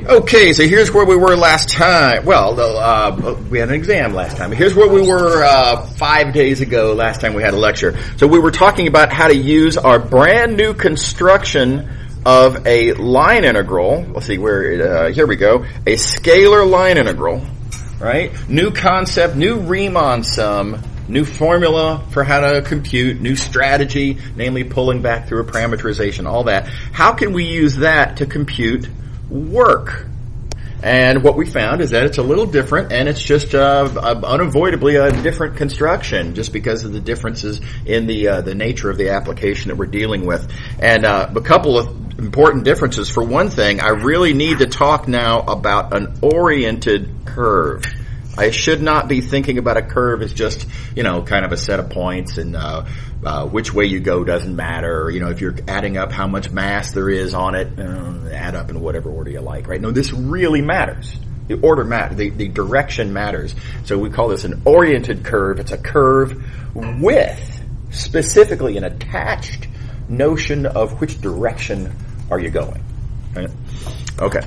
Okay, so here's where we were last time. Well, we had an exam last time. Here's where we were 5 days ago last time we had a lecture. So we were talking about how to use our brand new construction of a line integral. Let's see, here we go. A scalar line integral, right? New concept, new Riemann sum, new formula for how to compute, new strategy, namely pulling back through a parameterization, all that. How can we use that to compute work? And what we found is that it's a little different, and it's just unavoidably a different construction, just because of the differences in the nature of the application that we're dealing with. And a couple of important differences. For one thing, I really need to talk now about an oriented curve. I should not be thinking about a curve as just, kind of a set of points, and which way you go doesn't matter. If you're adding up how much mass there is on it, add up in whatever order you like, right? No, this really matters. The order matters. The direction matters. So we call this an oriented curve. It's a curve with specifically an attached notion of which direction are you going. Right? Okay.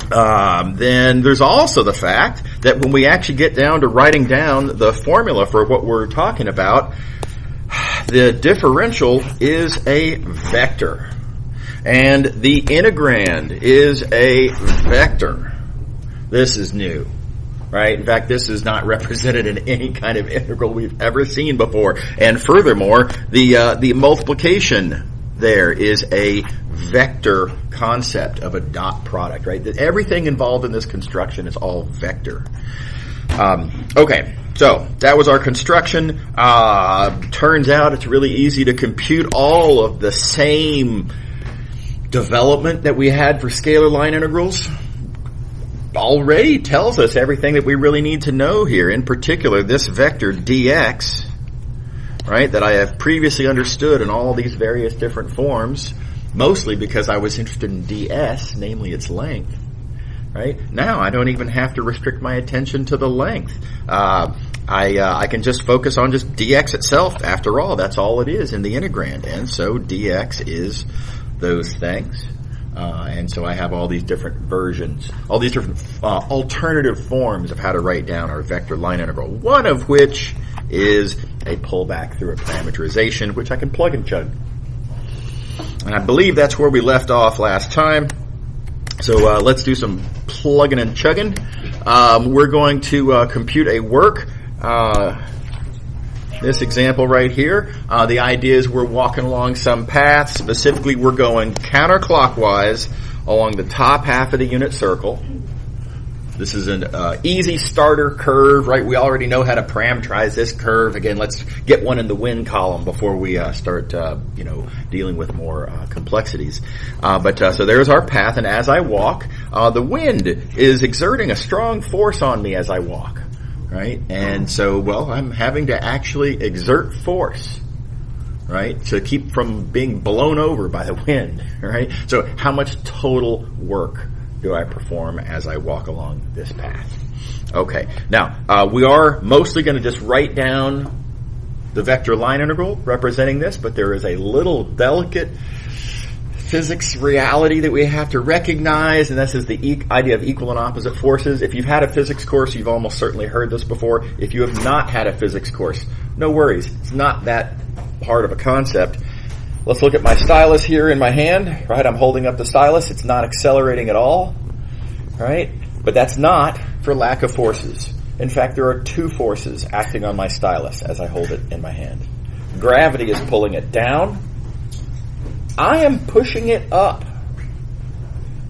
Then there's also the fact that when we actually get down to writing down the formula for what we're talking about, the differential is a vector. And the integrand is a vector. This is new, right? In fact, this is not represented in any kind of integral we've ever seen before. And furthermore, the multiplication there is a vector concept of a dot product, right? That everything involved in this construction is all vector. Okay, so that was our construction. Turns out it's really easy to compute all of the same development that we had for scalar line integrals. Already tells us everything that we really need to know here. In particular, this vector dx, right, that I have previously understood in all these various different forms, mostly because I was interested in ds, namely its length. Right? Now I don't even have to restrict my attention to the length. I can just focus on just dx itself. After all, that's all it is in the integrand. And so dx is those things. And so I have all these different versions, all these different alternative forms of how to write down our vector line integral. One of which is a pullback through a parameterization, which I can plug and chug. And I believe that's where we left off last time. So let's do some plugging and chugging. We're going to compute a work. This example right here, the idea is we're walking along some path. Specifically, we're going counterclockwise along the top half of the unit circle. This is an easy starter curve, right? We already know how to parameterize this curve. Again, let's get one in the win column before we start, dealing with more complexities. So there's our path, and as I walk, the wind is exerting a strong force on me as I walk, right? And so, I'm having to actually exert force, right, to keep from being blown over by the wind, right? So how much total work do I perform as I walk along this path? Okay, now we are mostly going to just write down the vector line integral representing this, but there is a little delicate physics reality that we have to recognize, and this is the idea of equal and opposite forces. If you've had a physics course, you've almost certainly heard this before. If you have not had a physics course, no worries. It's not that hard of a concept. Let's look at my stylus here in my hand, right? I'm holding up the stylus. It's not accelerating at all, right? But that's not for lack of forces. In fact, there are two forces acting on my stylus as I hold it in my hand. Gravity is pulling it down. I am pushing it up,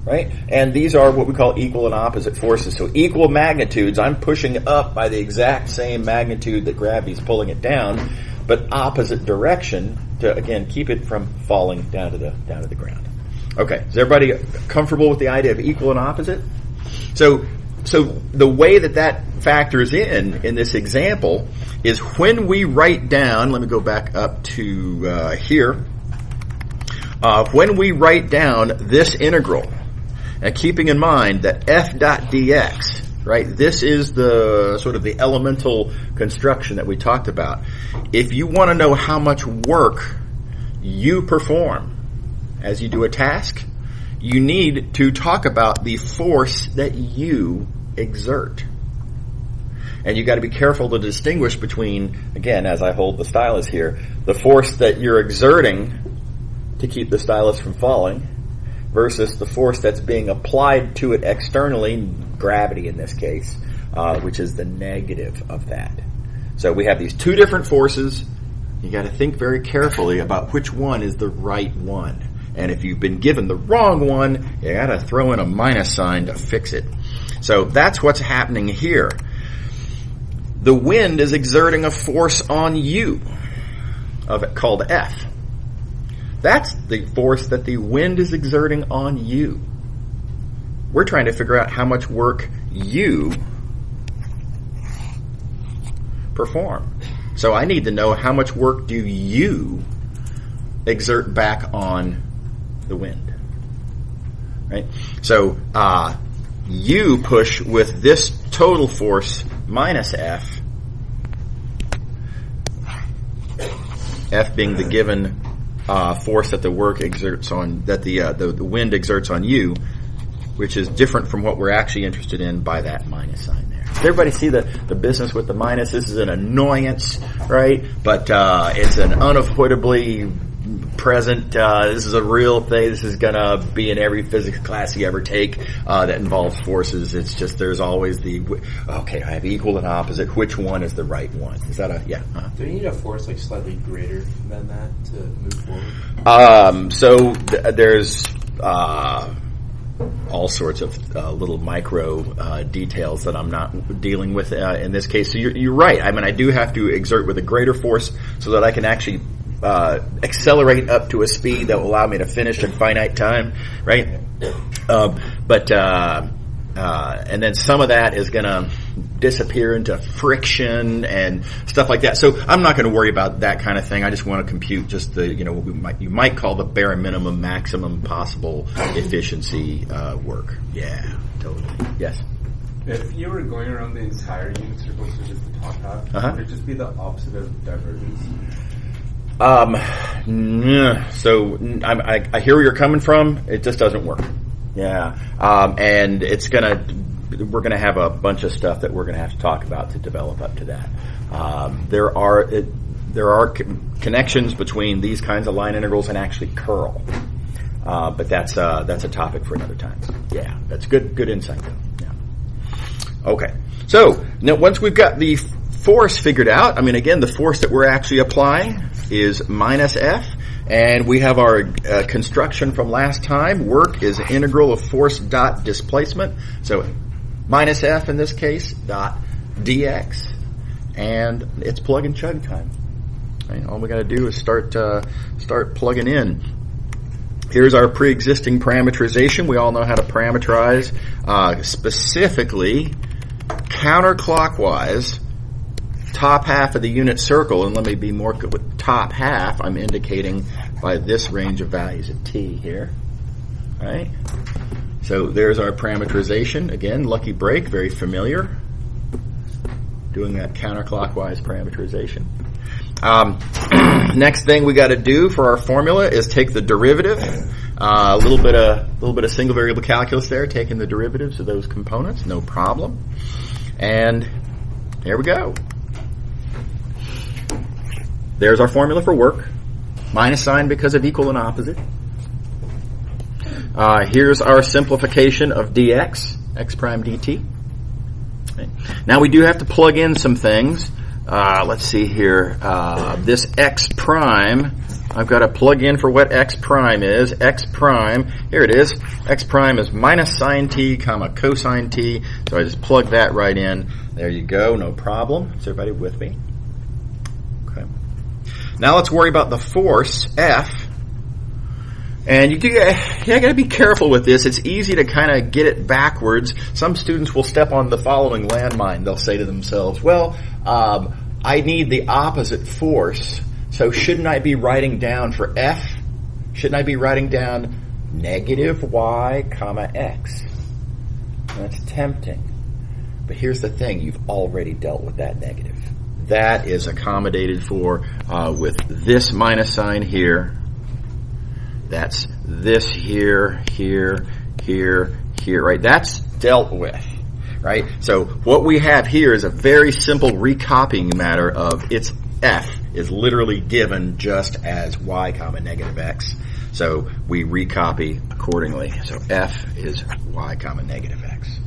right? And these are what we call equal and opposite forces. So equal magnitudes, I'm pushing up by the exact same magnitude that gravity is pulling it down, but opposite direction to, again, keep it from falling down to the ground. Okay, is everybody comfortable with the idea of equal and opposite? So the way that factors in this example is when we write down, let me go back up to here, when we write down this integral, and keeping in mind that f dot dx, right, this is the sort of the elemental construction that we talked about. If you want to know how much work you perform as you do a task, you need to talk about the force that you exert. And you got to be careful to distinguish between, again, as I hold the stylus here, the force that you're exerting to keep the stylus from falling versus the force that's being applied to it externally, gravity in this case, which is the negative of that. So we have these two different forces. You got to think very carefully about which one is the right one. And if you've been given the wrong one, you got to throw in a minus sign to fix it. So that's what's happening here. The wind is exerting a force on you called F. That's the force that the wind is exerting on you. We're trying to figure out how much work you perform. So I need to know how much work do you exert back on the wind. Right? So you push with this total force minus F. F being the given force that the work exerts on, that the wind exerts on you, which is different from what we're actually interested in by that minus sign there. Does everybody see the business with the minus? This is an annoyance, right? But it's an unavoidably present. This is a real thing. This is going to be in every physics class you ever take that involves forces. It's just there's always okay, I have equal and opposite. Which one is the right one? Is that yeah? Do you need a force like slightly greater than that to move forward? There's all sorts of little micro details that I'm not dealing with in this case. So you're right. I mean, I do have to exert with a greater force so that I can actually accelerate up to a speed that will allow me to finish in finite time, right? And then some of that is going to disappear into friction and stuff like that. So I'm not going to worry about that kind of thing. I just want to compute just the, what you might call the bare minimum, maximum possible efficiency work. Yeah, totally. Yes. If you were going around the entire unit circle to just the top half, would it just be the opposite of divergence? So I hear where you're coming from. It just doesn't work. Yeah. And we're gonna have a bunch of stuff that we're gonna have to talk about to develop up to that. There are connections between these kinds of line integrals and actually curl. But that's a topic for another time. Yeah. That's good insight though. Yeah. Okay. So now once we've got the force figured out, I mean, again, the force that we're actually applying is minus F, and we have our construction from last time. Work is an integral of force dot displacement, so minus F in this case, dot dx, and it's plug and chug time. Right? All we got to do is start plugging in. Here's our pre-existing parameterization. We all know how to parameterize, specifically counterclockwise, top half of the unit circle, and let me be more with top half, I'm indicating by this range of values at t here. Right? So there's our parameterization. Again, lucky break, very familiar. Doing that counterclockwise parameterization. Next thing we got to do for our formula is take the derivative. A little bit of single variable calculus there, taking the derivatives of those components, no problem. And there we go. There's our formula for work. Minus sign because of equal and opposite. Here's our simplification of dx, x prime dt. Okay. Now we do have to plug in some things. Let's see here. This x prime, I've got to plug in for what x prime is. X prime, here it is. X prime is minus sine t, comma cosine t. So I just plug that right in. There you go, no problem. Is everybody with me? Okay. Now let's worry about the force, F. And you got to be careful with this. It's easy to kind of get it backwards. Some students will step on the following landmine. They'll say to themselves, well, I need the opposite force, so shouldn't I be writing down for F? Shouldn't I be writing down negative y comma x? That's tempting. But here's the thing. You've already dealt with that negative. That is accommodated for with this minus sign here That's this here, here, here, here, right? That's dealt with, right? So what we have here is a very simple recopying matter of its f is literally given just as y comma negative x. So we recopy accordingly. So f is y comma negative x.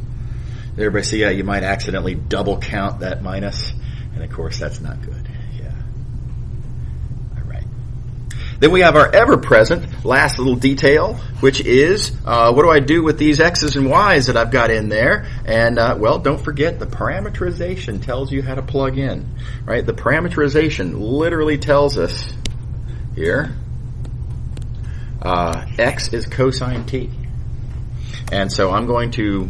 Everybody see how you might accidentally double count that minus? And of course that's not good. Yeah. All right. Then we have our ever-present last little detail, which is what do I do with these x's and y's that I've got in there? And well, don't forget the parameterization tells you how to plug in, right? The parameterization literally tells us here x is cosine t. And so I'm going to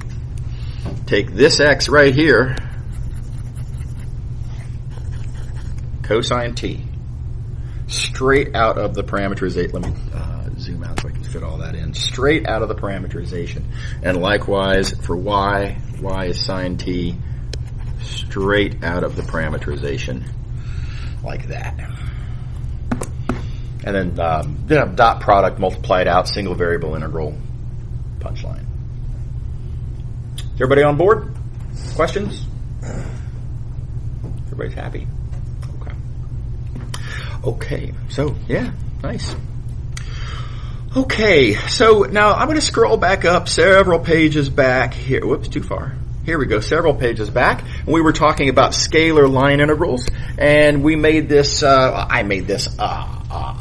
take this x right here, cosine t, straight out of the parameterization. Let me zoom out so I can fit all that in. Straight out of the parameterization. And likewise for y is sine t, straight out of the parameterization, like that. And then dot product multiplied out, single variable integral, punchline. Is everybody on board? Questions? Everybody's happy? Okay, so yeah, nice. Okay, so now I'm going to scroll back up several pages back here. Whoops, too far. Here we go, several pages back. We were talking about scalar line integrals, and we made this, I made this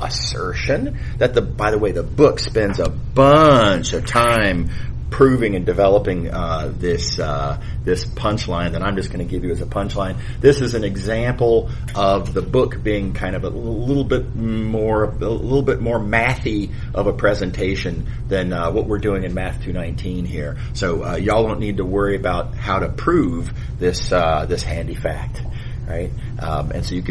assertion that by the way, the book spends a bunch of time proving and developing this punchline that I'm just going to give you as a punchline. This is an example of the book being kind of a little bit more mathy of a presentation than what we're doing in Math 219 here. So y'all don't need to worry about how to prove this handy fact, right? And so you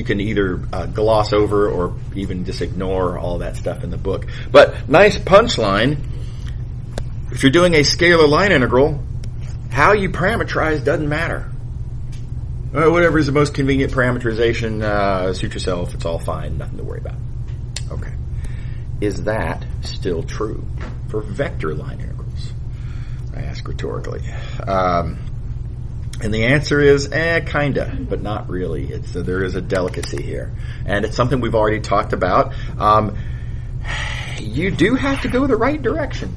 can either gloss over or even just ignore all that stuff in the book. But nice punchline. If you're doing a scalar line integral, how you parameterize doesn't matter. Whatever is the most convenient parameterization, suit yourself. It's all fine. Nothing to worry about. Okay. Is that still true for vector line integrals? I ask rhetorically. And the answer is, kinda, but not really. There is a delicacy here. And it's something we've already talked about. You do have to go the right direction.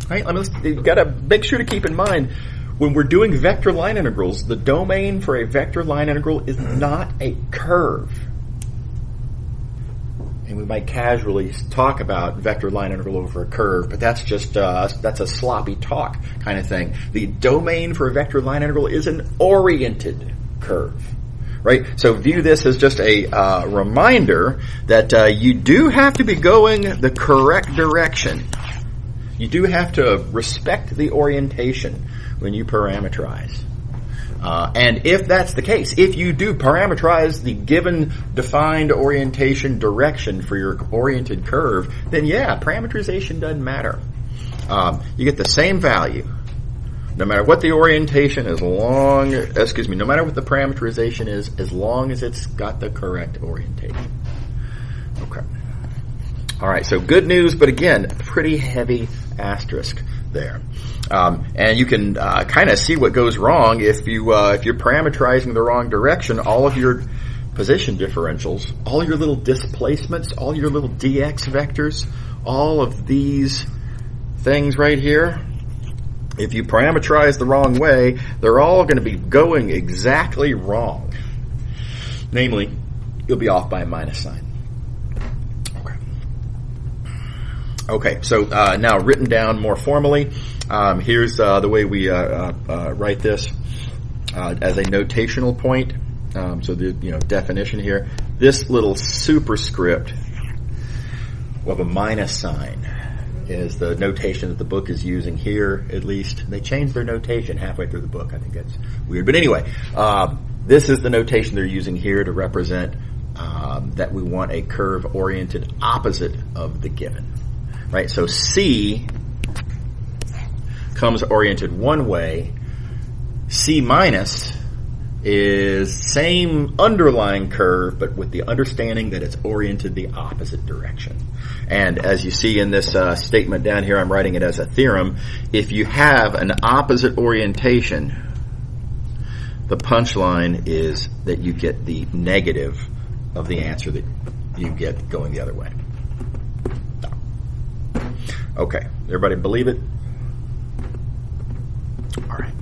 Right? You've got to make sure to keep in mind, when we're doing vector line integrals, the domain for a vector line integral is not a curve. And we might casually talk about vector line integral over a curve, but that's just that's a sloppy talk kind of thing. The domain for a vector line integral is an oriented curve, right? So view this as just a reminder that you do have to be going the correct direction. You do have to respect the orientation when you parameterize. And if that's the case, if you do parameterize the given defined orientation direction for your oriented curve, then yeah, parameterization doesn't matter. You get the same value, no matter what the orientation, no matter what the parameterization is, as long as it's got the correct orientation. Okay. All right, so good news, but again, pretty heavy asterisk there. And you can kind of see what goes wrong if you're parameterizing the wrong direction. All of your position differentials, all your little displacements, all your little dx vectors, all of these things right here, if you parameterize the wrong way, they're all going to be going exactly wrong. Namely, you'll be off by a minus sign. Okay, so now written down more formally, here's the way we write this as a notational point. So the definition here, this little superscript of a minus sign is the notation that the book is using here. At least they changed their notation halfway through the book. I think that's weird, but anyway, this is the notation they're using here to represent that we want a curve oriented opposite of the given. Right, so C comes oriented one way, C minus is same underlying curve, but with the understanding that it's oriented the opposite direction. And as you see in this statement down here, I'm writing it as a theorem. If you have an opposite orientation, the punchline is that you get the negative of the answer that you get going the other way. Okay, everybody believe it? All right.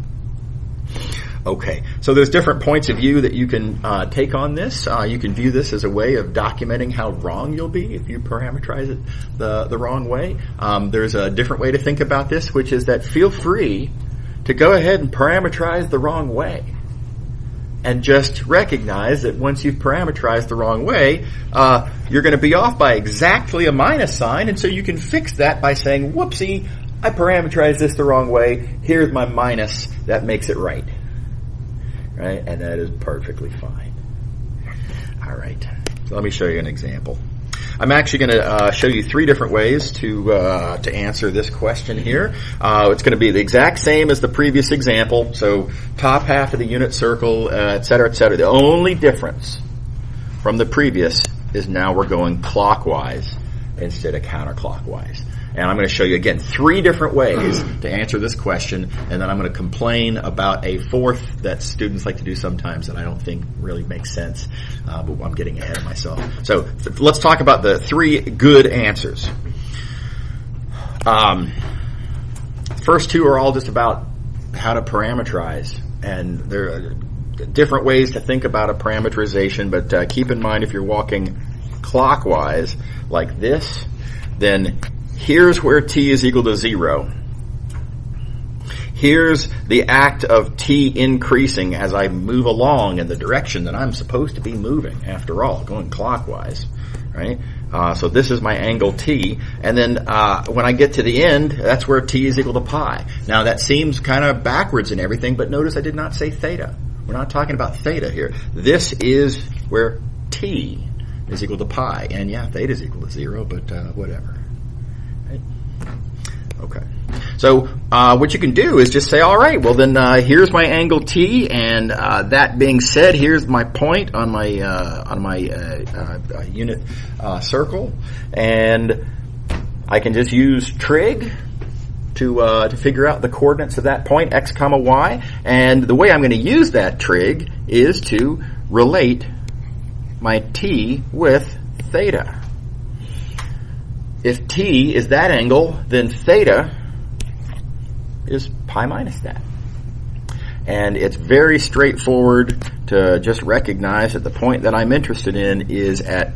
Okay, so there's different points of view that you can take on this. You can view this as a way of documenting how wrong you'll be if you parameterize it the wrong way. There's a different way to think about this, which is that feel free to go ahead and parameterize the wrong way. And just recognize that once you've parameterized the wrong way, you're going to be off by exactly a minus sign, and so you can fix that by saying, whoopsie, I parameterized this the wrong way. Here's my minus. That makes it right. Right? And that is perfectly fine. All right. So let me show you an example. I'm actually going to show you 3 different ways to answer this question here. It's going to be the exact same as the previous example. So top half of the unit circle, et cetera, et cetera. The only difference from the previous is now we're going clockwise instead of counterclockwise. And I'm going to show you, again, 3 different ways to answer this question, and then I'm going to complain about a 4th that students like to do sometimes that I don't think really makes sense, but I'm getting ahead of myself. So let's talk about the 3 good answers. First 2 are all just about how to parameterize, and there are different ways to think about a parameterization, but keep in mind if you're walking clockwise like this, then here's where t is equal to 0. Here's the act of t increasing as I move along in the direction that I'm supposed to be moving, after all, going clockwise, right? So this is my angle t, and then when I get to the end, that's where t is equal to pi. Now that seems kind of backwards and everything, but notice I did not say theta. We're not talking about theta here. This is where t is equal to pi, and yeah, theta is equal to 0, but whatever. Right? Okay. So what you can do is just say, all right, well then here's my angle t, and that being said, here's my point on my unit circle, and I can just use trig to figure out the coordinates of that point, x comma y, and the way I'm going to use that trig is to relate my t with theta. If t is that angle, then theta is pi minus that. And it's very straightforward to just recognize that the point that I'm interested in is at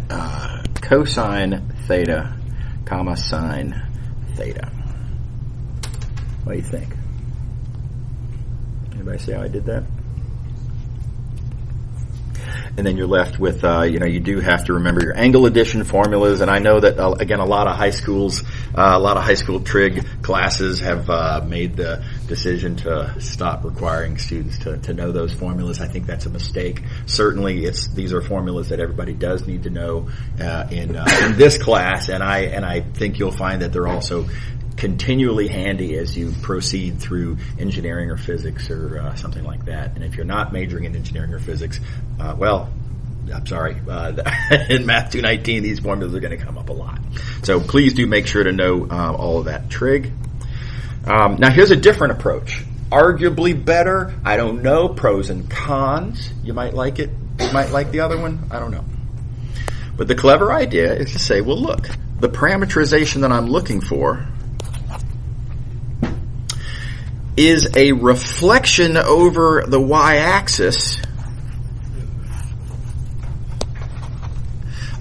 cosine theta, comma sine theta. What do you think? Anybody see how I did that? And then you're left with, you do have to remember your angle addition formulas. And I know that, again, a lot of high school trig classes have made the decision to stop requiring students to know those formulas. I think that's a mistake. Certainly, these are formulas that everybody does need to know in this class, and I think you'll find that they're also continually handy as you proceed through engineering or physics or something like that. And if you're not majoring in engineering or physics, I'm sorry, in Math 219, these formulas are going to come up a lot. So please do make sure to know all of that trig. Now here's a different approach. Arguably better, I don't know, pros and cons. You might like it, you might like the other one, I don't know. But the clever idea is to say, well look, the parameterization that I'm looking for is a reflection over the y-axis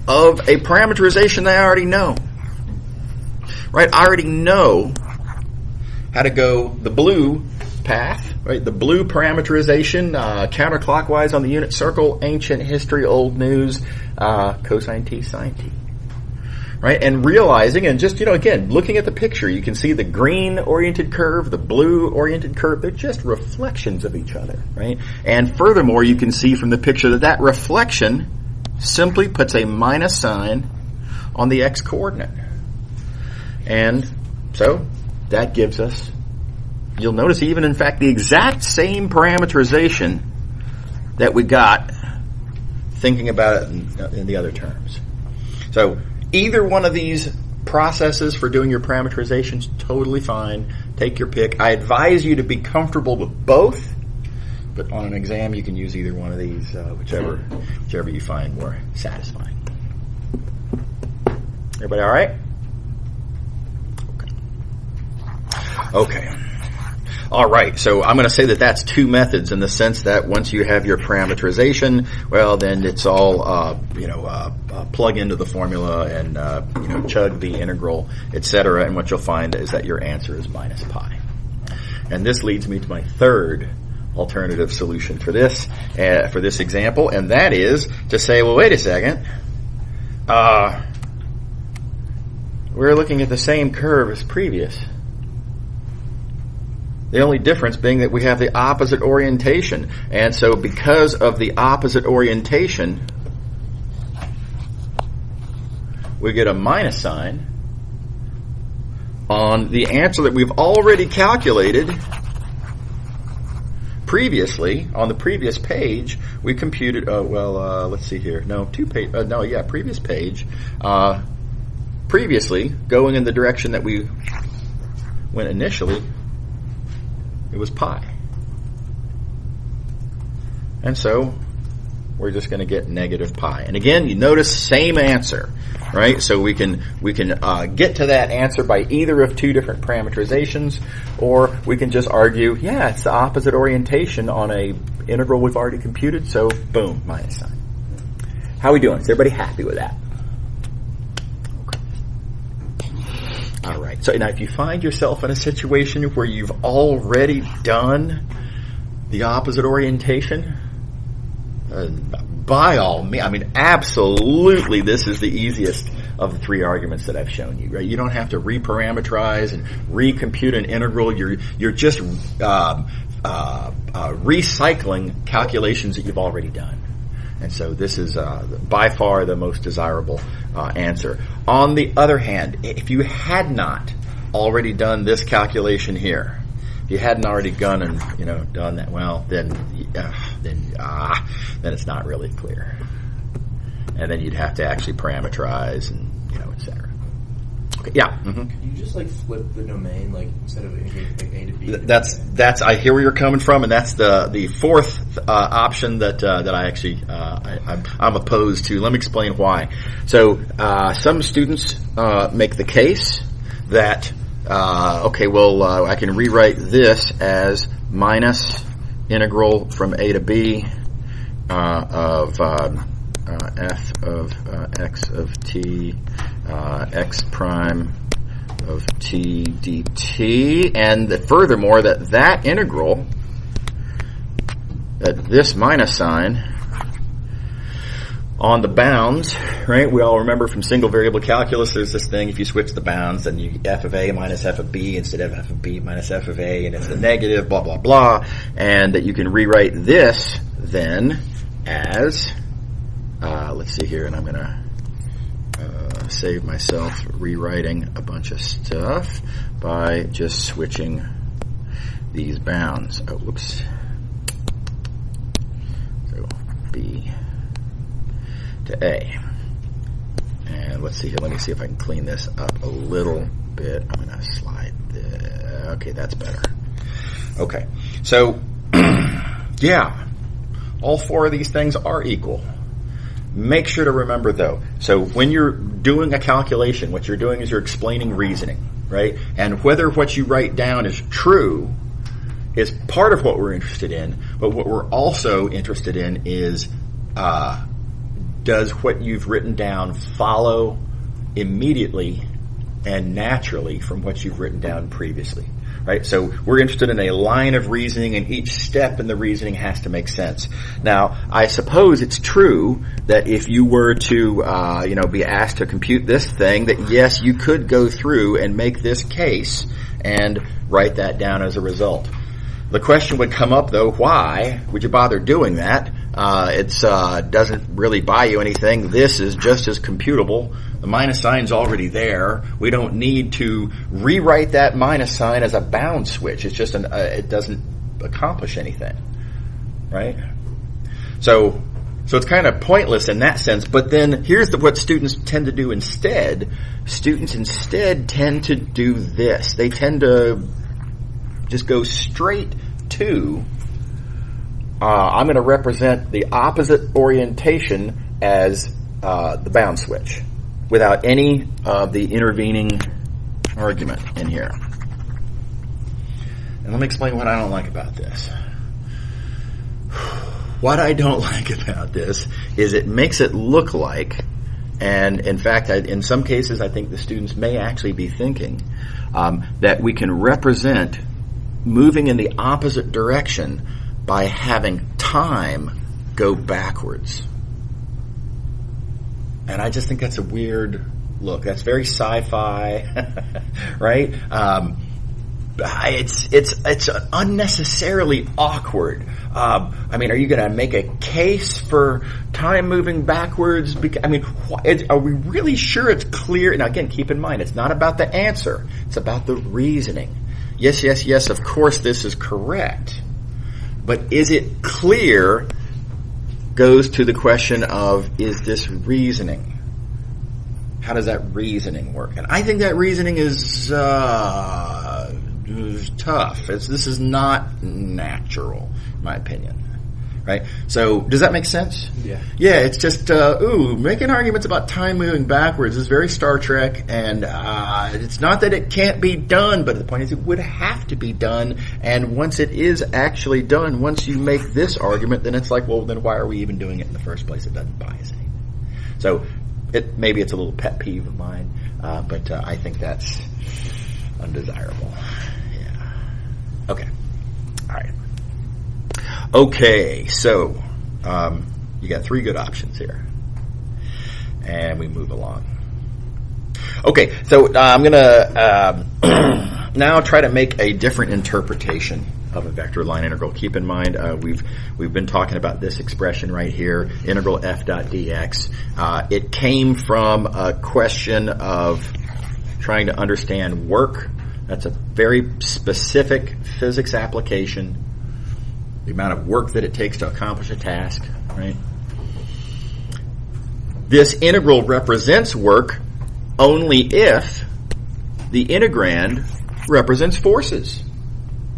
of a parameterization that I already know. Right? I already know how to go the blue path, right? The blue parameterization, counterclockwise on the unit circle, ancient history, old news, cosine t, sine t. Right? And realizing, and just, again, looking at the picture, you can see the green-oriented curve, the blue-oriented curve. They're just reflections of each other, right? And furthermore, you can see from the picture that reflection simply puts a minus sign on the x-coordinate. And so that gives us, you'll notice even, in fact, the exact same parameterization that we got thinking about it in the other terms. So either one of these processes for doing your parameterization is totally fine. Take your pick. I advise you to be comfortable with both, but on an exam you can use either one of these, whichever you find more satisfying. Everybody all right? Okay. All right, so I'm going to say that that's two methods in the sense that once you have your parameterization, well, then it's all, plug into the formula and, chug the integral, etc. And what you'll find is that your answer is minus pi. And this leads me to my third alternative solution for this example, and that is to say, well, wait a second. We're looking at the same curve as previous. The only difference being that we have the opposite orientation. And so because of the opposite orientation, we get a minus sign on the answer that we've already calculated previously. On the previous page, we computed, let's see here. Previous page. Previously, going in the direction that we went initially, it was pi. And so we're just going to get negative pi. And again, you notice same answer, right? So we can get to that answer by either of two different parameterizations, or we can just argue, yeah, it's the opposite orientation on a integral we've already computed, so boom, minus sign. How are we doing? Is everybody happy with that? All right. So now if you find yourself in a situation where you've already done the opposite orientation, by all means, absolutely this is the easiest of the three arguments that I've shown you, right? You don't have to reparameterize and recompute an integral. You're just recycling calculations that you've already done. And so this is by far the most desirable answer. On the other hand, if you had not already done this calculation here, if you hadn't already done that, well, then it's not really clear, and then you'd have to actually parameterize and etc. Okay, yeah. Mm-hmm. Could you just flip the domain, instead of integrating A to B? That's I hear where you're coming from, and that's the fourth option that I actually I'm opposed to. Let me explain why. So some students make the case that I can rewrite this as minus integral from A to B of f of x of t x prime of t dt, and furthermore that integral, this minus sign on the bounds, right? We all remember from single variable calculus, there's this thing, if you switch the bounds, then you get f of a minus f of b instead of f of b minus f of a, and it's a negative, blah, blah, blah, and that you can rewrite this then as, let's see here, and I'm going to save myself rewriting a bunch of stuff by just switching these bounds. Oh, whoops. So B to A. And let's see here. Let me see if I can clean this up a little bit. I'm going to slide this. Okay, that's better. Okay. So, yeah, all four of these things are equal. Make sure to remember, though, so when you're doing a calculation, what you're doing is you're explaining reasoning, right? And whether what you write down is true is part of what we're interested in, but what we're also interested in is does what you've written down follow immediately and naturally from what you've written down previously, right? So we're interested in a line of reasoning, and each step in the reasoning has to make sense. Now, I suppose it's true that if you were to, be asked to compute this thing, that yes, you could go through and make this case and write that down as a result. The question would come up, though, why would you bother doing that? It doesn't really buy you anything. This is just as computable. The minus sign's already there. We don't need to rewrite that minus sign as a bound switch. It's just it doesn't accomplish anything, right? So it's kind of pointless in that sense. But then here's what students tend to do instead. Students instead tend to do this. They tend to just go straight to, I'm going to represent the opposite orientation as the bound switch without any of the intervening argument in here. And let me explain what I don't like about this. What I don't like about this is it makes it look like, and in fact, in some cases, I think the students may actually be thinking that we can represent moving in the opposite direction by having time go backwards. And I just think that's a weird look. That's very sci-fi, right? It's unnecessarily awkward. I mean, are you going to make a case for time moving backwards? I mean, are we really sure it's clear? Now, again, keep in mind, it's not about the answer. It's about the reasoning. Yes, of course this is correct. But is it clear goes to the question of, is this reasoning? How does that reasoning work? And I think that reasoning is tough. This is not natural, in my opinion. Right? So, does that make sense? Yeah. Yeah, it's just, making arguments about time moving backwards is very Star Trek, and it's not that it can't be done, but the point is it would have to be done, and once it is actually done, once you make this argument, then it's like, well, then why are we even doing it in the first place? It doesn't buy us anything. So, maybe it's a little pet peeve of mine, but I think that's undesirable. Yeah. Okay. All right. Okay, so you got three good options here. And we move along. Okay, so I'm going to now try to make a different interpretation of a vector line integral. Keep in mind, we've been talking about this expression right here, integral f dot dx. It came from a question of trying to understand work. That's a very specific physics application. The amount of work that it takes to accomplish a task, right? This integral represents work only if the integrand represents forces,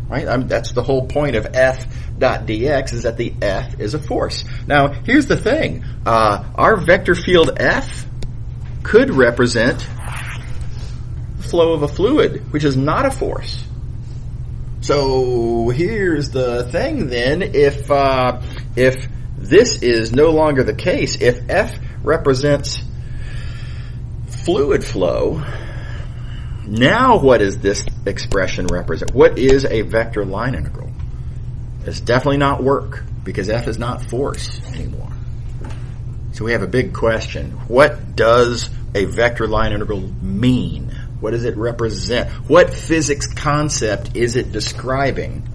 right? That's the whole point of f dot dx, is that the f is a force. Now, here's the thing. Our vector field f could represent the flow of a fluid, which is not a force. So here's the thing then, if this is no longer the case, if f represents fluid flow, now what does this expression represent? What is a vector line integral? It's definitely not work, because f is not force anymore. So we have a big question. What does a vector line integral mean? What does it represent? What physics concept is it describing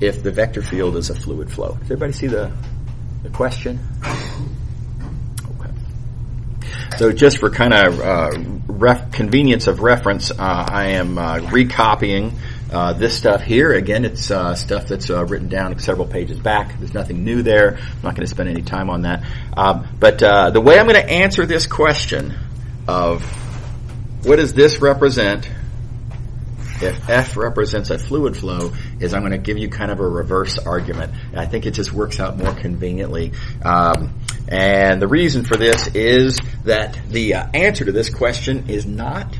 if the vector field is a fluid flow? Does everybody see the question? Okay. So just for kind of convenience of reference, I am recopying this stuff here. Again, it's stuff that's written down several pages back. There's nothing new there. I'm not going to spend any time on that. But the way I'm going to answer this question of what does this represent if f represents a fluid flow is I'm going to give you kind of a reverse argument. And I think it just works out more conveniently. And the reason for this is that the answer to this question is not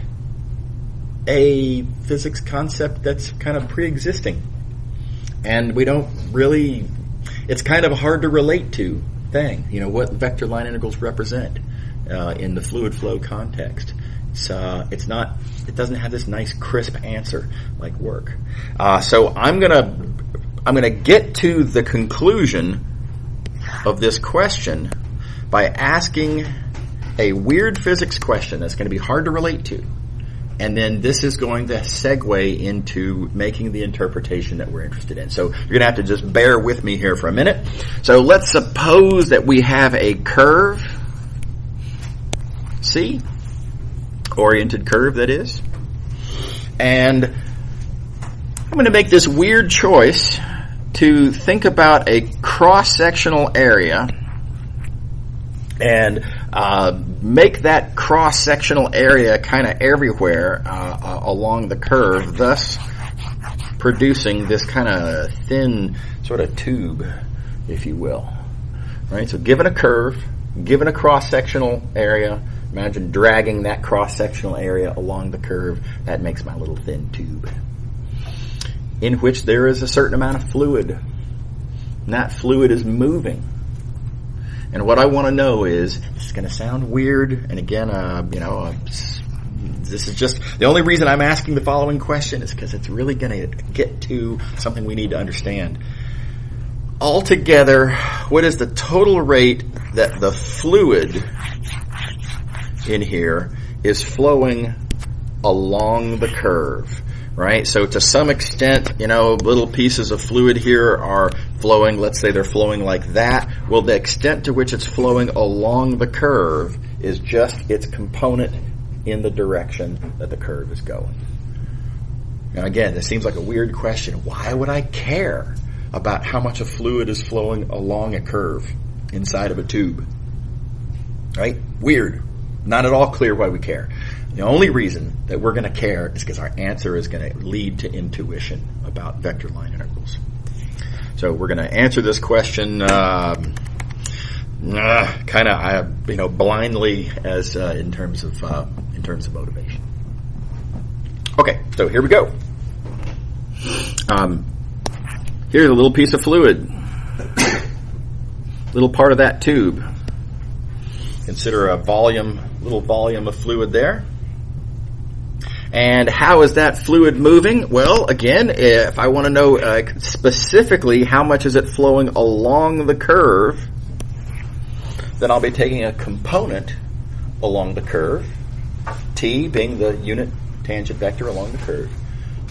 a physics concept that's kind of pre-existing. And we don't really, it's kind of hard to relate to thing, what vector line integrals represent in the fluid flow context. It's not, it doesn't have this nice crisp answer like work. So I'm gonna get to the conclusion of this question by asking a weird physics question that's going to be hard to relate to. And then this is going to segue into making the interpretation that we're interested in. So you're going to have to just bear with me here for a minute. So let's suppose that we have a curve, C, oriented curve that is. And I'm going to make this weird choice to think about a cross-sectional area and make that cross-sectional area kind of everywhere along the curve, thus producing this kind of thin sort of tube, if you will. Right? So given a curve, given a cross-sectional area, imagine dragging that cross-sectional area along the curve. That makes my little thin tube, in which there is a certain amount of fluid. And that fluid is moving. And what I want to know is, this is going to sound weird, and again, this is just, the only reason I'm asking the following question is because it's really going to get to something we need to understand. Altogether, what is the total rate that the fluid in here is flowing along the curve? Right? So to some extent, little pieces of fluid here are flowing, let's say they're flowing like that. Well, the extent to which it's flowing along the curve is just its component in the direction that the curve is going. Now again, this seems like a weird question. Why would I care about how much of fluid is flowing along a curve inside of a tube? Right? Weird. Not at all clear why we care. The only reason that we're going to care is because our answer is going to lead to intuition about vector line integrals. So we're going to answer this question blindly as in terms of motivation. Okay, so here we go. Here's a little piece of fluid, little part of that tube. Consider a little volume of fluid there. And how is that fluid moving? Well, again, if I want to know specifically how much is it flowing along the curve, then I'll be taking a component along the curve, t being the unit tangent vector along the curve.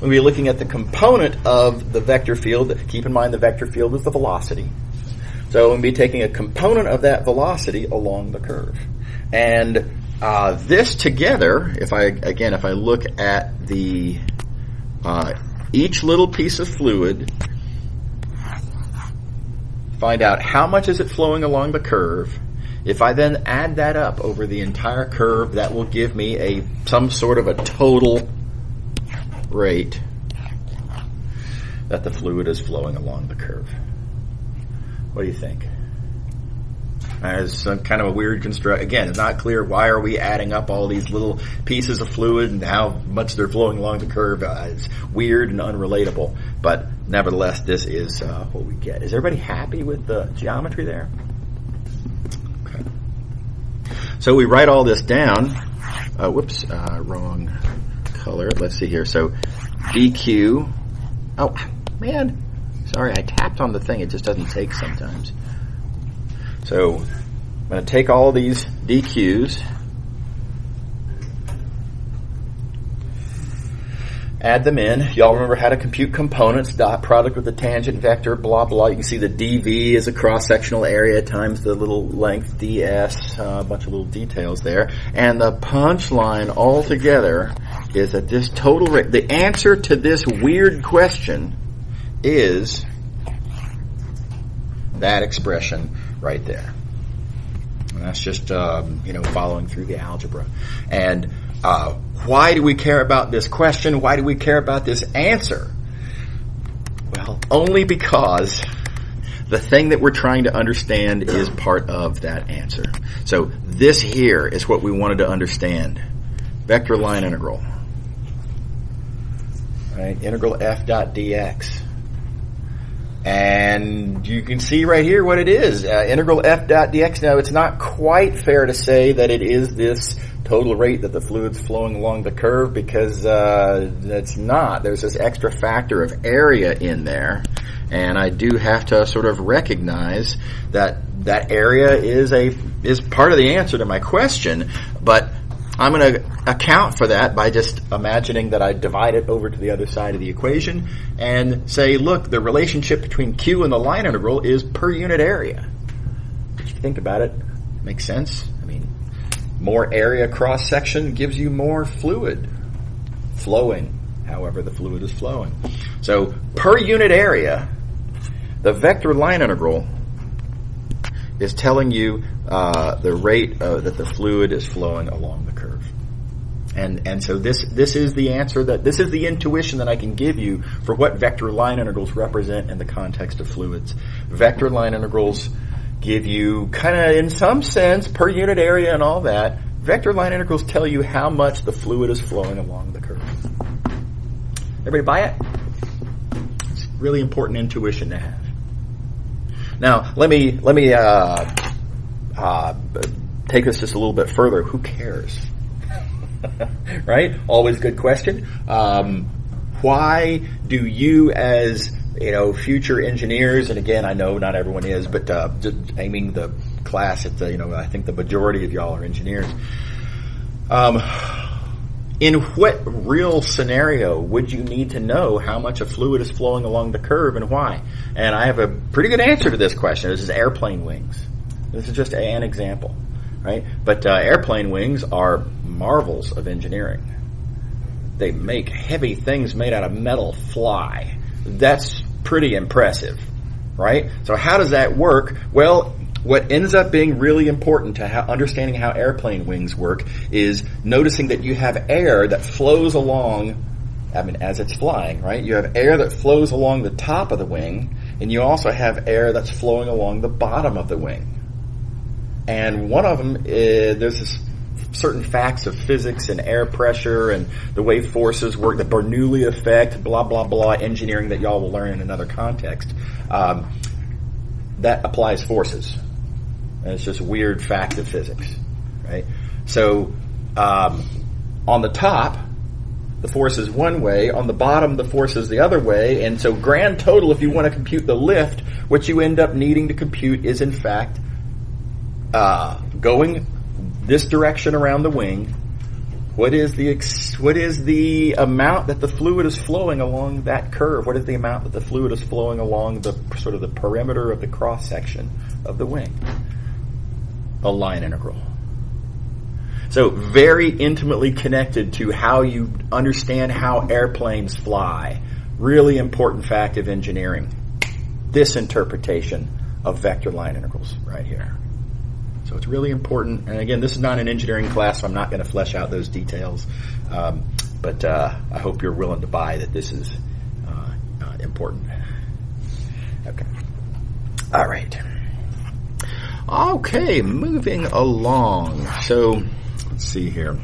We'll be looking at the component of the vector field. Keep in mind the vector field is the velocity. So we'll be taking a component of that velocity along the curve. And this together, if I look at the each little piece of fluid, find out how much is it flowing along the curve. If I then add that up over the entire curve, that will give me some sort of a total rate that the fluid is flowing along the curve. What do you think? It's some kind of a weird construct. Again, it's not clear why are we adding up all these little pieces of fluid and how much they're flowing along the curve. It's weird and unrelatable, but nevertheless, this is what we get. Is everybody happy with the geometry there? Okay. So we write all this down. Wrong color. Let's see here. So dq. Oh, man. Sorry, I tapped on the thing. It just doesn't take sometimes. So I'm going to take all these dq's, add them in. Y'all remember how to compute components, dot product with the tangent vector, blah, blah. You can see the dv is a cross-sectional area times the little length ds, a bunch of little details there. And the punchline altogether is that this total rate, the answer to this weird question is that expression right there. And that's just, following through the algebra. And why do we care about this question? Why do we care about this answer? Well, only because the thing that we're trying to understand is part of that answer. So this here is what we wanted to understand. Vector line integral. Right? Integral f dot dx. And you can see right here what it is. Integral f dot dx. Now, it's not quite fair to say that it is this total rate that the fluid's flowing along the curve, because that's not. There's this extra factor of area in there. And I do have to sort of recognize that that area is part of the answer to my question. But I'm going to account for that by just imagining that I divide it over to the other side of the equation and say, look, the relationship between Q and the line integral is per unit area. If you think about it, makes sense. I mean, more area cross-section gives you more fluid flowing, however the fluid is flowing. So per unit area, The vector line integral is telling you the rate that the fluid is flowing along the curve. And so this is the answer this is the intuition that I can give you for what vector line integrals represent in the context of fluids. Vector line integrals give you kind of, in some sense, per unit area and all that, vector line integrals tell you how much the fluid is flowing along the curve. Everybody buy it? It's really important intuition to have. Now, let me take this just a little bit further. Who cares? Right? Always good question. Why do you, as future engineers, and again, I know not everyone is, but just aiming the class at I think the majority of y'all are engineers. In what real scenario would you need to know how much a fluid is flowing along the curve and why? And I have a pretty good answer to this question. This is airplane wings. This is just an example, right? But airplane wings are marvels of engineering. They make heavy things made out of metal fly. That's pretty impressive, right? So how does that work? Well, what ends up being really important to understanding how airplane wings work is noticing that you have air that flows along, as it's flying, right? You have air that flows along the top of the wing, and you also have air that's flowing along the bottom of the wing. And one of them there's certain facts of physics and air pressure and the way forces work, the Bernoulli effect, blah, blah, blah, engineering that y'all will learn in another context. That applies forces. And it's just a weird fact of physics, right? So, on the top, the force is one way. On the bottom, the force is the other way. And so grand total, if you want to compute the lift, what you end up needing to compute is, in fact, going this direction around the wing. What is the amount that the fluid is flowing along that curve? What is the amount that the fluid is flowing along the sort of the perimeter of the cross section of the wing? A line integral. So very intimately connected to how you understand how airplanes fly. Really important fact of engineering. This interpretation of vector line integrals right here. So it's really important. And again, this is not an engineering class, so I'm not going to flesh out those details. But I hope you're willing to buy that this is important. Okay. All right. Okay, moving along. So let's see here.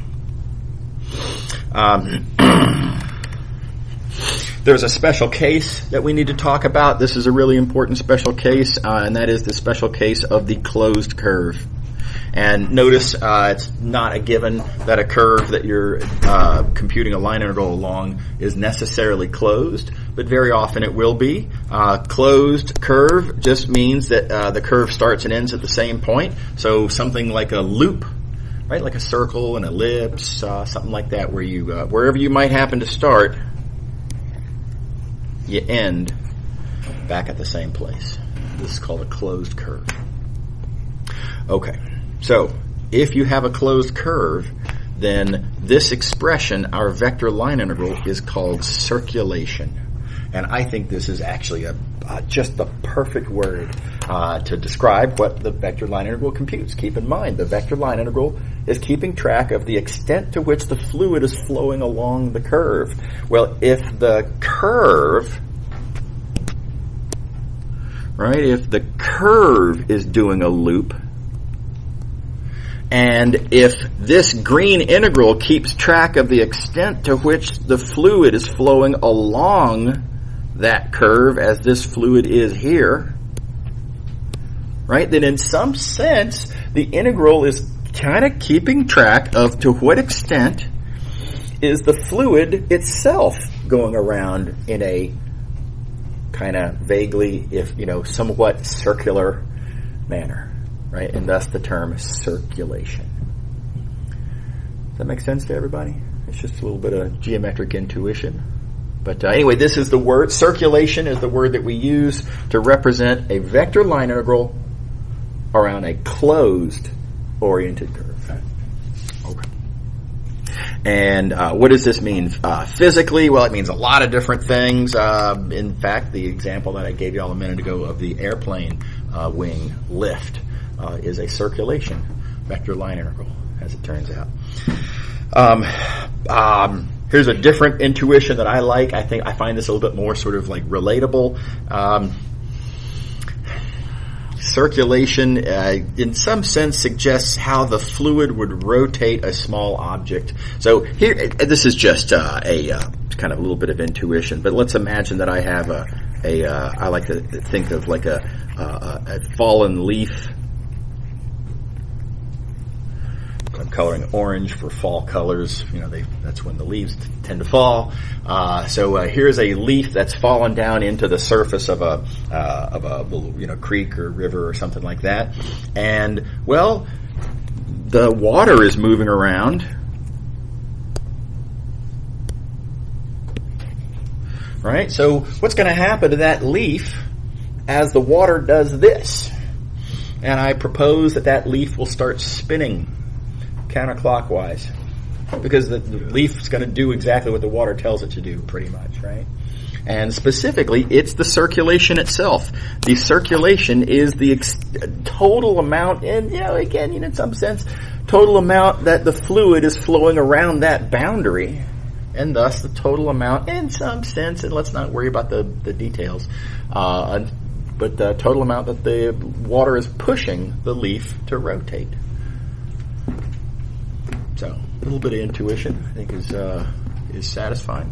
There's a special case that we need to talk about. This is a really important special case, and that is the special case of the closed curve. And notice it's not a given that a curve that you're computing a line integral along is necessarily closed, but very often it will be. Closed curve just means that the curve starts and ends at the same point. So something like a loop, right? Like a circle, an ellipse, something like that, where you wherever you might happen to start, you end back at the same place. This is called a closed curve. Okay, so if you have a closed curve, then this expression, our vector line integral, is called circulation. And I think this is actually just the perfect word to describe what the vector line integral computes. Keep in mind, the vector line integral is keeping track of the extent to which the fluid is flowing along the curve. Well, if the curve, right, if the curve is doing a loop, and if this green integral keeps track of the extent to which the fluid is flowing along that curve, as this fluid is here, right, then in some sense, the integral is kind of keeping track of to what extent is the fluid itself going around in a kind of vaguely, somewhat circular manner, right? And thus the term circulation. Does that make sense to everybody? It's just a little bit of geometric intuition. But anyway, this is the word. Circulation is the word that we use to represent a vector line integral around a closed oriented curve. Okay. And what does this mean physically? Well, it means a lot of different things. In fact, the example that I gave you all a minute ago of the airplane wing lift is a circulation vector line integral, as it turns out. Here's a different intuition that I like. I find this a little bit more sort of like relatable. Circulation, in some sense, suggests how the fluid would rotate a small object. So here, this is just a kind of a little bit of intuition. But let's imagine that I have I like to think of like a fallen leaf. I'm coloring orange for fall colors. That's when the leaves tend to fall. So here's a leaf that's fallen down into the surface of a little, creek or river or something like that. And well, the water is moving around, right? So what's going to happen to that leaf as the water does this? And I propose that leaf will start spinning counterclockwise, because the leaf is going to do exactly what the water tells it to do, pretty much, right? And specifically, it's the circulation itself. The circulation is the total amount, and again, in some sense, total amount that the fluid is flowing around that boundary, and thus the total amount, in some sense, and let's not worry about the details, but the total amount that the water is pushing the leaf to rotate. So a little bit of intuition, I think, is satisfying.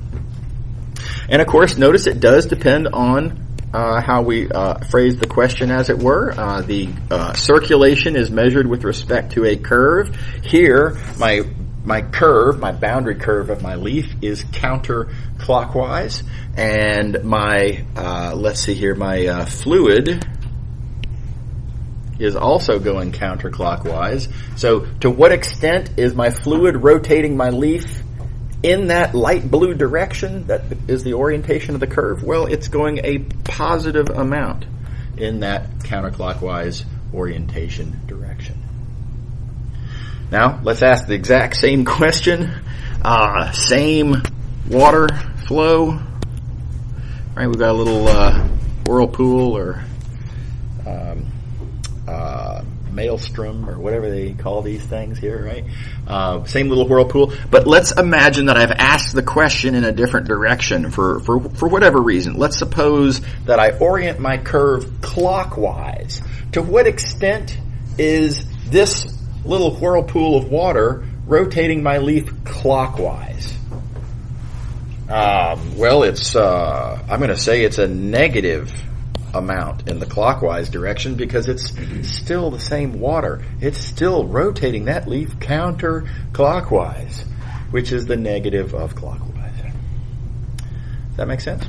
And of course, notice it does depend on how we phrase the question, as it were. The circulation is measured with respect to a curve. Here, my curve, my boundary curve of my leaf is counterclockwise, and my my fluid is also going counterclockwise. So to what extent is my fluid rotating my leaf in that light blue direction that is the orientation of the curve? Well, it's going a positive amount in that counterclockwise orientation direction. Now, let's ask the exact same question. Same water flow. Right, we've got a little whirlpool or maelstrom or whatever they call these things here, right? Same little whirlpool. But let's imagine that I've asked the question in a different direction for whatever reason. Let's suppose that I orient my curve clockwise. To what extent is this little whirlpool of water rotating my leaf clockwise? Well, I'm going to say it's a negative amount in the clockwise direction, because it's still the same water. It's still rotating that leaf counterclockwise, which is the negative of clockwise. Does that make sense?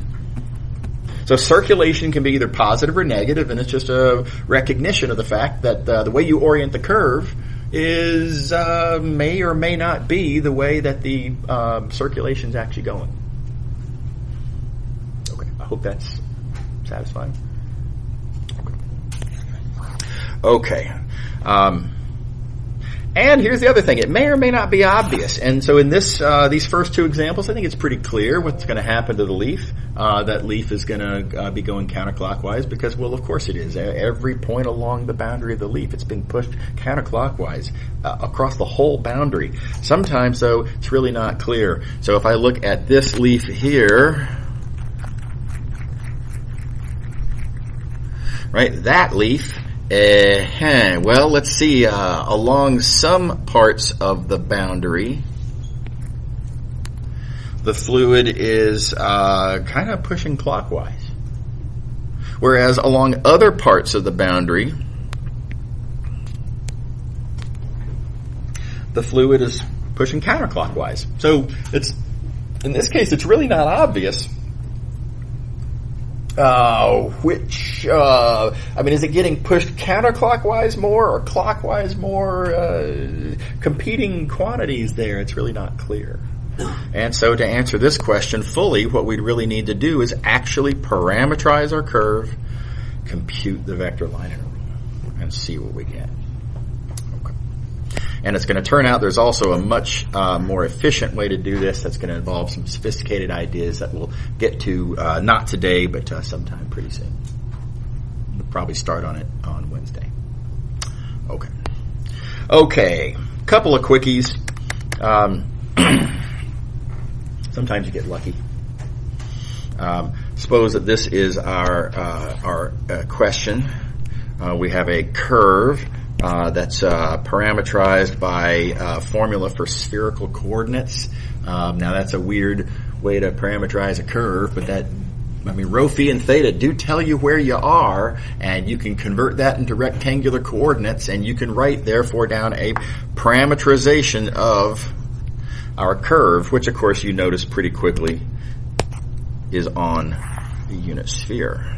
So circulation can be either positive or negative, and it's just a recognition of the fact that the way you orient the curve is may or may not be the way that the circulation is actually going. Okay, I hope that's satisfying. Okay. And here's the other thing. It may or may not be obvious. And so in these first two examples, I think it's pretty clear what's going to happen to the leaf. That leaf is going to be going counterclockwise because, well, of course it is. Every point along the boundary of the leaf, it's being pushed counterclockwise across the whole boundary. Sometimes, though, it's really not clear. So if I look at this leaf here, right, that leaf, well, let's see, along some parts of the boundary, the fluid is kind of pushing clockwise. Whereas along other parts of the boundary, the fluid is pushing counterclockwise. So in this case, it's really not obvious is it getting pushed counterclockwise more or clockwise more? Competing quantities there, it's really not clear. And so to answer this question fully, what we'd really need to do is actually parameterize our curve, compute the vector line integral, and see what we get. Okay. And it's going to turn out there's also a much more efficient way to do this that's going to involve some sophisticated ideas that we'll get to not today, but sometime pretty soon. We'll probably start on it on Wednesday. Okay. Couple of quickies. Sometimes you get lucky. Suppose that this is our question. We have a curve that's parametrized by formula for spherical coordinates. Now that's a weird way to parameterize a curve, but rho, phi, and theta do tell you where you are, and you can convert that into rectangular coordinates, and you can write, therefore, down a parameterization of our curve, which, of course, you notice pretty quickly is on the unit sphere.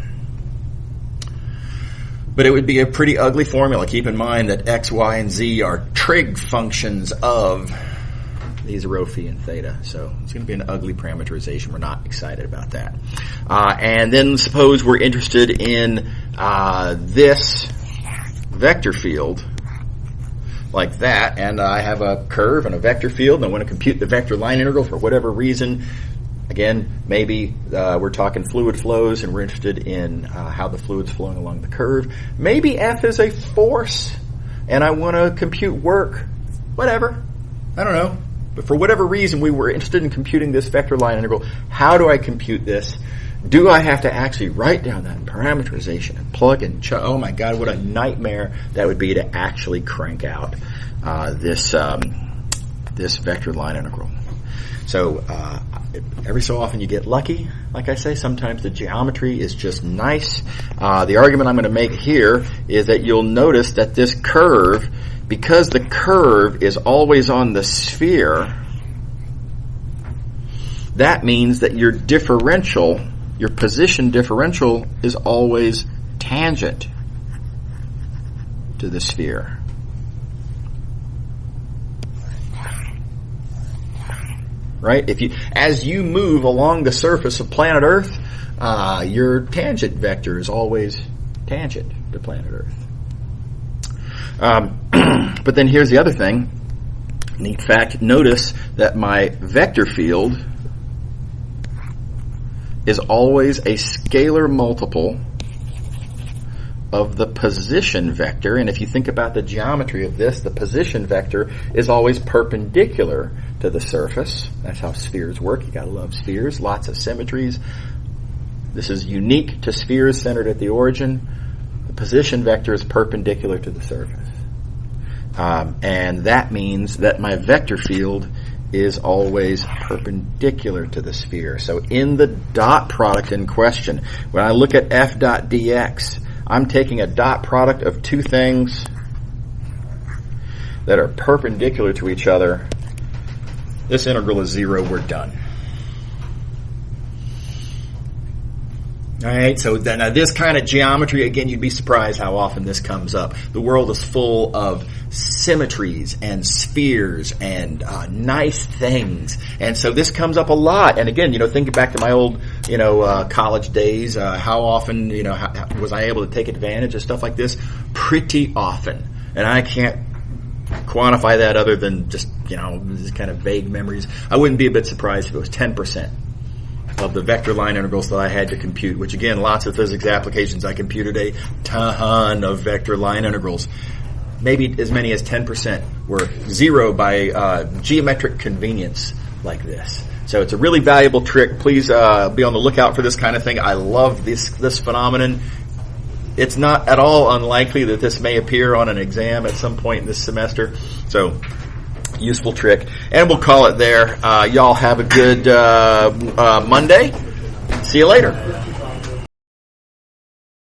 But it would be a pretty ugly formula. Keep in mind that x, y, and z are trig functions of these rho, phi, and theta. So it's going to be an ugly parameterization. We're not excited about that. And then suppose we're interested in this vector field like that, and I have a curve and a vector field, and I want to compute the vector line integral for whatever reason. Again, maybe we're talking fluid flows, and we're interested in how the fluid's flowing along the curve. Maybe F is a force, and I want to compute work. Whatever. I don't know. But for whatever reason, we were interested in computing this vector line integral. How do I compute this? Do I have to actually write down that parameterization and plug and oh my God, what a nightmare that would be to actually crank out this vector line integral. So every so often you get lucky. Like I say, sometimes the geometry is just nice. The argument I'm going to make here is that you'll notice that this curve, because the curve is always on the sphere, that means that your differential, your position differential, is always tangent to the sphere. Right? As you move along the surface of planet Earth, your tangent vector is always tangent to planet Earth. But then here's the other thing. Neat fact, notice that my vector field is always a scalar multiple of the position vector. And if you think about the geometry of this, the position vector is always perpendicular to the surface. That's how spheres work. You gotta love spheres. Lots of symmetries. This is unique to spheres centered at the origin. The position vector is perpendicular to the surface. And that means that my vector field is always perpendicular to the sphere. So in the dot product in question, when I look at f dot dx, I'm taking a dot product of two things that are perpendicular to each other. This integral is 0. We're done. All right, so then this kind of geometry, again, you'd be surprised how often this comes up. The world is full of symmetries and spheres and nice things. And so this comes up a lot. And again, thinking back to my old, college days, how often, how was I able to take advantage of stuff like this? Pretty often. And I can't quantify that other than just, these kind of vague memories. I wouldn't be a bit surprised if it was 10% of the vector line integrals that I had to compute, which again, lots of physics applications, I computed a ton of vector line integrals. Maybe as many as 10% were 0 by geometric convenience like this. So it's a really valuable trick. Please be on the lookout for this kind of thing. I love this phenomenon. It's not at all unlikely that this may appear on an exam at some point in this semester. So useful trick. And we'll call it there. Y'all have a good Monday. See you later.